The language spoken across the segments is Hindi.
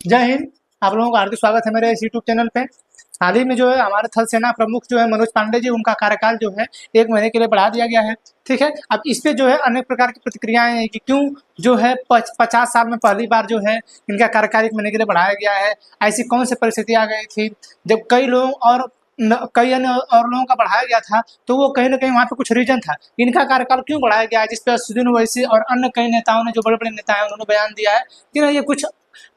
जय हिंद। आप लोगों का हार्दिक स्वागत है मेरे इस यूट्यूब चैनल पे। हाल ही में जो है हमारे थल सेना प्रमुख जो है मनोज पांडे जी, उनका कार्यकाल जो है 1 महीने के लिए बढ़ा दिया गया है। ठीक है, अब इस पे जो है अनेक प्रकार की प्रतिक्रियाएं हैं कि क्यों जो है 50 साल में पहली बार जो है इनका कार्यकाल 1 महीने के लिए बढ़ाया गया है। ऐसी कौन सी परिस्थिति आ गई थी जब कई लोग और कई अन्य और लोगों का बढ़ाया गया था, तो वो कहीं ना कहीं वहाँ पे कुछ रीजन था। इनका कार्यकाल क्यों बढ़ाया गया है, जिस पे असदुद्दीन ओवैसी और अन्य कई नेताओं ने, जो बड़े बड़े नेता हैं, उन्होंने बयान दिया है कि नहीं, ये कुछ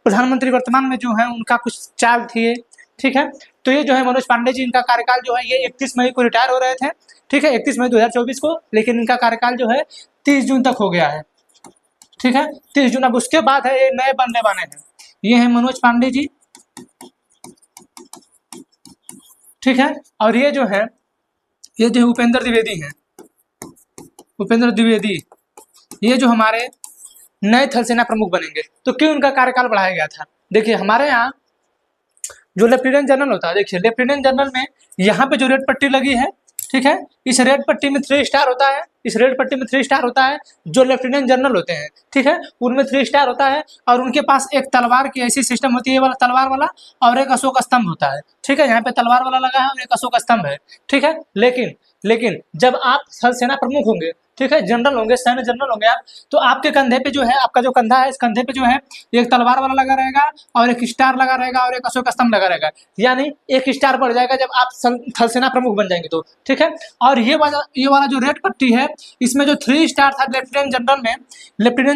प्रधानमंत्री वर्तमान में जो है उनका कुछ चाल थी। ठीक है, तो ये जो है मनोज पांडे जी, इनका कार्यकाल जो है ये 31 मई को रिटायर हो रहे थे। ठीक है, 31 मई 2024 को, लेकिन इनका कार्यकाल जो है 30 जून तक हो गया है। ठीक है, 30 जून। अब उसके बाद है ये नए बनने वाले हैं, ये है मनोज पांडे जी। ठीक है, और ये जो है उपेंद्र द्विवेदी हैं। उपेंद्र द्विवेदी ये जो हमारे नए थल सेना प्रमुख बनेंगे। तो क्यों उनका कार्यकाल बढ़ाया गया था? देखिए, हमारे यहाँ जो लेफ्टिनेंट जनरल होता है, देखिए लेफ्टिनेंट जनरल में यहाँ पे जो रेड पट्टी लगी है, ठीक है, इस रेड पट्टी में 3 स्टार होता है। इस रेड पट्टी में 3 स्टार होता है। जो लेफ्टिनेंट जनरल होते हैं, ठीक है, उनमें 3 स्टार होता है, और उनके पास एक तलवार की ऐसी सिस्टम होती है, वाला तलवार वाला, और एक अशोक स्तंभ होता है। ठीक है, यहाँ पे तलवार वाला लगा है और एक अशोक स्तंभ है। ठीक है, लेकिन जब आप थल सेना प्रमुख होंगे, ठीक है, जनरल होंगे, सैन्य जनरल होंगे आप, तो आपके कंधे पे जो है, आपका जो कंधा है, इस कंधे पे जो है एक तलवार वाला लगा रहेगा और एक स्टार लगा रहेगा और एक अशोक स्तंभ लगा रहेगा। यानी एक स्टार बढ़ जाएगा जब आप थल सेना प्रमुख बन जाएंगे तो। ठीक है, और ये वाला जो रेड पट्टी है, इसमें जो 3 स्टार था लेफ्टिनेंट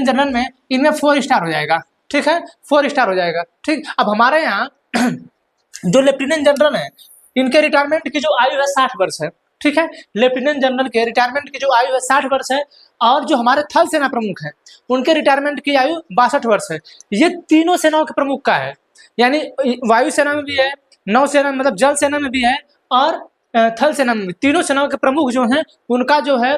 जनरल में इनमें 4 स्टार हो जाएगा। ठीक है, 4 स्टार हो जाएगा। ठीक, अब हमारे यहाँ जो लेफ्टिनेंट जनरल है, इनके रिटायरमेंट की जो आयु है 60 वर्ष है। ठीक है, लेफ्टिनेंट जनरल के रिटायरमेंट की जो आयु है 60 वर्ष है, और जो हमारे थल सेना प्रमुख हैं उनके रिटायरमेंट की आयु 62 वर्ष है। ये तीनों सेनाओं के प्रमुख का है, यानी वायु सेना में भी है, नौसेना मतलब जल सेना में भी है, और थल सेना में भी। तीनों सेनाओं के प्रमुख जो हैं उनका जो है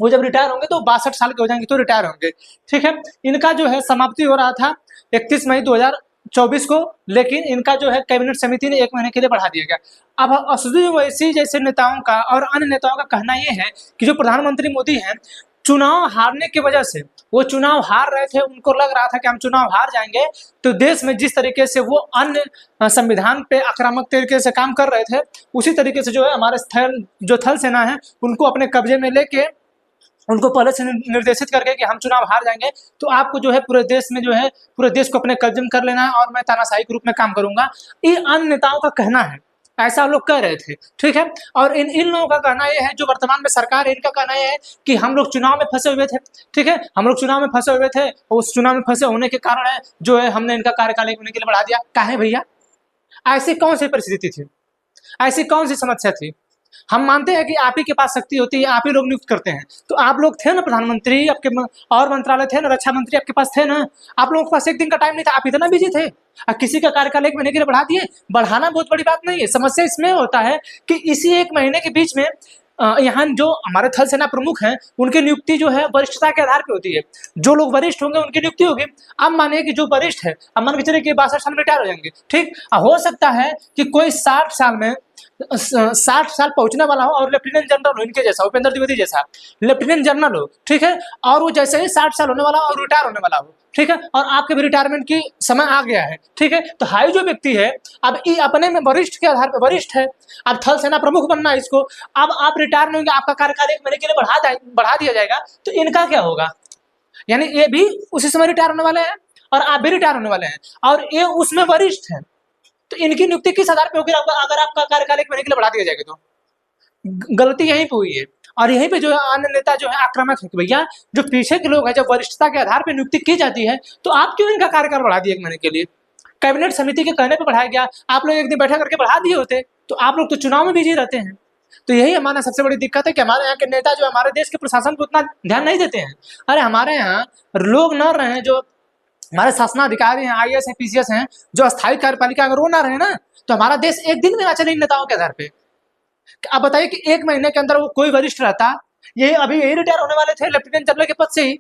वो जब रिटायर होंगे तो 62 साल के हो जाएंगे तो रिटायर होंगे। ठीक है, इनका जो है समाप्ति हो रहा था 31 मई 2024 को, लेकिन इनका जो है कैबिनेट समिति ने 1 महीने के लिए बढ़ा दिया गया। अब असदुद्दीन ओवैसी जैसे नेताओं का और अन्य नेताओं का कहना ये है कि जो प्रधानमंत्री मोदी हैं, चुनाव हारने की वजह से, वो चुनाव हार रहे थे, उनको लग रहा था कि हम चुनाव हार जाएंगे तो देश में जिस तरीके से वो अन्य संविधान पे आक्रामक तरीके से काम कर रहे थे, उसी तरीके से जो है हमारे जो थल सेना है उनको अपने कब्जे में लेके, उनको पहले से निर्देशित करके कि हम चुनाव हार जाएंगे तो आपको जो है पूरे देश में जो है पूरे देश को अपने कब्जे में कर लेना है और मैं तानाशाही के रूप में काम करूंगा। ये अन्य नेताओं का कहना है, ऐसा लोग कह रहे थे। ठीक है, और इन लोगों का कहना यह है, जो वर्तमान में सरकार है, इनका कहना यह है कि हम लोग चुनाव में फंसे हुए थे। ठीक है, हम लोग चुनाव में फंसे हुए थे, उस चुनाव में फंसे होने के कारण है जो है हमने इनका कार्यकाल 1 महीने के लिए बढ़ा दिया। काहे भैया? ऐसी कौन सी परिस्थिति थी, ऐसी कौन सी समस्या थी? हम मानते हैं कि आप ही के पास शक्ति होती है, आप ही लोग नियुक्त करते हैं। तो आप लोग थे ना प्रधानमंत्री, आपके और मंत्रालय थे ना, रक्षा मंत्री आपके पास थे ना, आप लोगों के पास एक दिन का टाइम नहीं था, आप इतना बिजी थे, अब किसी का कार्यकाल 1 महीने के लिए बढ़ा दिए। बढ़ाना बहुत बड़ी बात नहीं है, समस्या इसमें होता है कि इसी 1 महीने के बीच में यहाँ जो हमारे थल सेना प्रमुख हैं उनकी नियुक्ति जो है वरिष्ठता के आधार पर होती है। जो लोग वरिष्ठ होंगे उनकी नियुक्ति होगी। अब मानिए कि जो वरिष्ठ है, अब मान के चलिए कि 62 साल में रिटायर हो जाएंगे। ठीक, हो सकता है कि कोई 60 साल में 60 साल पहुंचने वाला हो और लेफ्टिनेंट जनरल हो, इनके जैसा उपेंद्र द्विवेदी जैसा लेफ्टिनेंट जनरल हो। ठीक है, और वो जैसे ही 60 साल होने वाला और रिटायर होने वाला हो। ठीक है, और आपके भी रिटायरमेंट की समय आ गया है। ठीक है, तो हाई जो व्यक्ति है, अब ये अपने में वरिष्ठ के आधार पर वरिष्ठ है, अब थल सेना प्रमुख बनना है इसको, अब आप रिटायर नहीं होंगे, आपका कार्यकाल 1 महीने के लिए बढ़ा दिया जाएगा, तो इनका क्या होगा? यानी ये भी उसी समय रिटायर होने वाले हैं और आप भी रिटायर होने वाले हैं, और ये उसमें वरिष्ठ है, तो इनकी नियुक्ति किस आधार पे होगी? अगर आपका कार्यकाल 1 महीने के लिए बढ़ा दिया जाएगा तो गलती यहीं पे हुई है। और यहीं पे जो है अन्य नेता जो है आक्रामक है कि भैया जो पीछे के लोग हैं, जब वरिष्ठता के आधार पर नियुक्ति की जाती है तो आप क्यों इनका कार्यकाल बढ़ा दिए 1 महीने के लिए? कैबिनेट समिति के कहने पर बढ़ाया गया, आप लोग एक दिन बैठा करके बढ़ा दिए होते, तो आप लोग तो चुनाव में बिजी रहते हैं। तो यही हमारा सबसे बड़ी दिक्कत है कि हमारे यहाँ के नेता जो हमारे देश के प्रशासन को उतना ध्यान नहीं देते हैं। अरे हमारे यहाँ लोग न रहे, जो हमारे शासनाधिकारी हैं, IAS हैं, PCS हैं, जो अस्थायी कार्यपालिका, अगर वो ना रहे ना तो हमारा देश एक दिन में ना चले इन नेताओं के आधार पे। आप बताइए कि 1 महीने के अंदर वो कोई वरिष्ठ रहता, यही अभी यही रिटायर होने वाले थे लेफ्टिनेंट जनरल के पद से ही,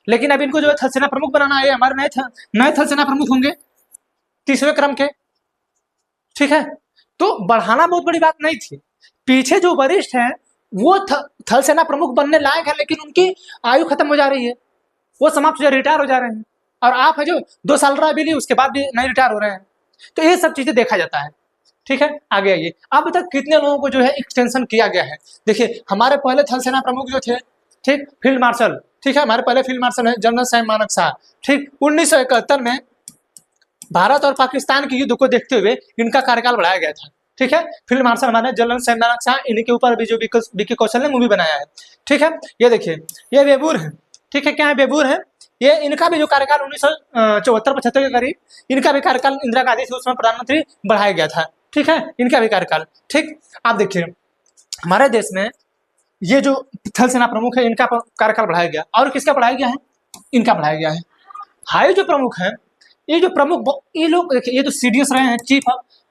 लेकिन अब इनको जो है थल सेना प्रमुख बनाना है, हमारे नए थल सेना प्रमुख होंगे 30वें क्रम के। ठीक है, तो बढ़ाना बहुत बड़ी बात नहीं थी। पीछे जो वरिष्ठ हैं वो थल सेना प्रमुख बनने लायक है, लेकिन उनकी आयु खत्म हो जा रही है, वो समाप्त हो जा, रिटायर हो जा रहे हैं। और आप है जो 2 साल रहा भी नहीं, उसके बाद भी नहीं रिटायर हो रहे हैं। तो ये सब चीजें देखा जाता है। ठीक है, आगे आइए। अब तक कितने लोगों को जो है एक्सटेंशन किया गया है? देखिए, हमारे पहले थल सेना प्रमुख जो थे, ठीक, फील्ड मार्शल, ठीक है, हमारे पहले फील्ड मार्शल है जनरल सैम मानेक शॉ, ठीक, 1971 में भारत और पाकिस्तान के युद्ध को देखते हुए इनका कार्यकाल बढ़ाया गया था। ठीक है, फील्ड मार्शल हमारे जनरल सैम मानेक शॉ, इनके ऊपर भी जो विकी कौशल ने मूवी बनाया है। ठीक है, ये देखिए, ये बेबूर है। ठीक है, क्या है? बेबूर है। ये इनका भी जो कार्यकाल 1974-75 के करीब इनका भी कार्यकाल इंदिरा गांधी से उसमें प्रधानमंत्री बढ़ाया गया था। ठीक है, इनका भी कार्यकाल। ठीक, आप देखिए, हमारे देश में ये जो थल सेना प्रमुख है इनका कार्यकाल बढ़ाया गया, और किसका बढ़ाया गया है? इनका बढ़ाया गया है। हाई जो प्रमुख है, ये जो प्रमुख, ये लोग देखिए, ये तो सीडीएस रहे हैं, चीफ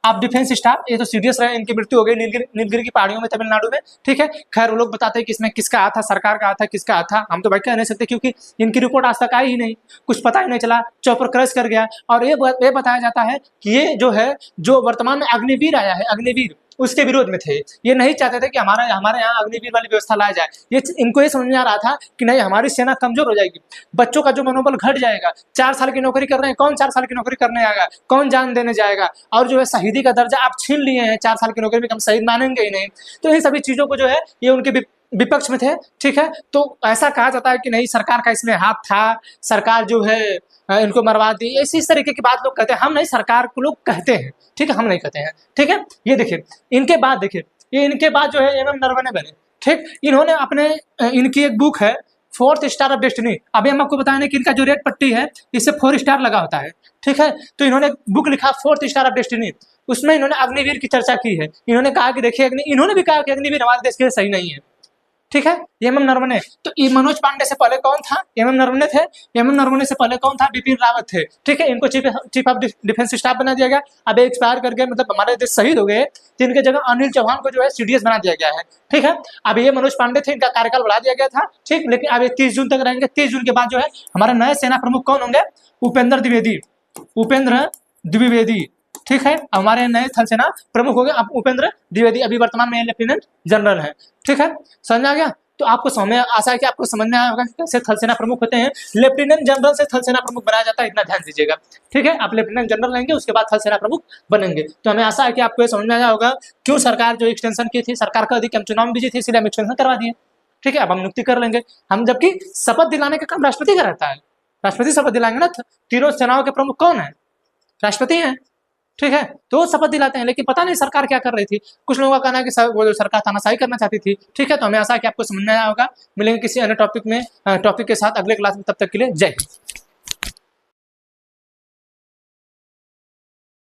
ऑफ डिफेंस स्टाफ, ये तो सीडीएस रहे, इनकी मृत्यु हो गई नीलगिरी की पहाड़ियों में, तमिलनाडु में। ठीक है, खैर वो लोग बताते हैं कि इसमें किसका हाथ था, सरकार का हाथ था, किसका हाथ था, हम तो भाई कह नहीं सकते, क्योंकि इनकी रिपोर्ट आज तक आई ही नहीं, कुछ पता ही नहीं चला, चौपर क्रश कर गया। और ये बताया जाता है कि ये जो है, जो वर्तमान में अग्निवीर आया है, अग्निवीर, उसके विरोध में थे। ये नहीं चाहते थे कि हमारे यहाँ अग्निवीर वाली व्यवस्था लाया जाए। इनको ये समझ में आ रहा था कि नहीं, हमारी सेना कमजोर हो जाएगी, बच्चों का जो मनोबल घट जाएगा, 4 साल की नौकरी कर रहे हैं, कौन 4 साल की नौकरी करने आएगा, कौन जान देने जाएगा, और जो है शहीदी का दर्जा आप छीन लिए हैं, 4 साल की नौकरी में हम शहीद मानेंगे ही नहीं। तो इन सभी चीजों को जो है, ये उनके विपक्ष में थे। ठीक है, तो ऐसा कहा जाता है कि नहीं, सरकार का इसमें हाथ था, सरकार जो है इनको मरवा दी, इस तरीके की बात लोग कहते हैं। हम नहीं, सरकार को लोग कहते हैं। ठीक है, हम नहीं कहते हैं। ठीक है, ये देखिए, इनके बाद देखिए, ये इनके बाद जो है एमएम नरवणे बने। ठीक, इन्होंने अपने इनकी एक बुक है 4th स्टार ऑफ डेस्टिनी। अभी हम आपको बताएं कि इनका जो रेड पट्टी है, इससे 4 स्टार लगा होता है। ठीक है, तो इन्होंने बुक लिखा 4th स्टार ऑफ डेस्टिनी, उसमें इन्होंने अग्निवीर की चर्चा की है। इन्होंने कहा कि देखिए, इन्होंने भी कहा कि अग्निवीर हमारे देश के लिए सही नहीं है। ठीक है, एमएम नरवणे। तो ये मनोज पांडे से पहले कौन था? एमएम नरवणे थे। एमएम नरवणे से पहले कौन था? बिपिन रावत थे। ठीक है, इनको चीफ ऑफ डिफेंस स्टाफ बना दिया गया। अब एक्सपायर कर गए, मतलब हमारे देश शहीद हो गए, तो इनके जगह अनिल चौहान को जो है सीडीएस बना दिया गया है। ठीक है, अब ये मनोज पांडे थे, इनका कार्यकाल बढ़ा दिया गया था। ठीक, लेकिन अब ये 30 जून तक रहेंगे। 30 जून के बाद जो है हमारे नए सेना प्रमुख कौन होंगे? उपेंद्र द्विवेदी। उपेंद्र द्विवेदी। ठीक है, हमारे नए थल सेना प्रमुख हो गए अब उपेंद्र द्विवेदी, अभी वर्तमान में लेफ्टिनेंट जनरल है। ठीक है, समझ आ गया? तो आपको समझ में, आशा है कि आपको समझ में आया होगा कि कैसे थल सेना प्रमुख होते हैं। लेफ्टिनेंट जनरल से थल सेना प्रमुख बनाया जाता है, इतना ध्यान दीजिएगा। ठीक है, आप लेफ्टिनेंट जनरल लेंगे, उसके बाद थल सेना प्रमुख बनेंगे। तो हमें आशा है कि आपको ये समझ में आया होगा क्यों सरकार जो एक्सटेंशन की थी, सरकार का अधिक हम चुनाव में बिजी थे, इसलिए हम एक्सटेंशन करवा दिए। ठीक है, अब हम नियुक्ति कर लेंगे हम, जबकि शपथ दिलाने का काम राष्ट्रपति का रहता है। राष्ट्रपति शपथ दिलाएंगे ना। तीनों सेनाओं के प्रमुख कौन है? राष्ट्रपति हैं। ठीक है, तो वो शपथ दिलाते हैं, लेकिन पता नहीं सरकार क्या कर रही थी। कुछ लोगों का कहना है कि वो जो सरकार तानाशाही करना चाहती थी। ठीक है, तो हमें आशा है कि आपको समझ में आया होगा। मिलेंगे किसी अन्य टॉपिक के साथ अगले क्लास में, तब तक के लिए जय हिंद।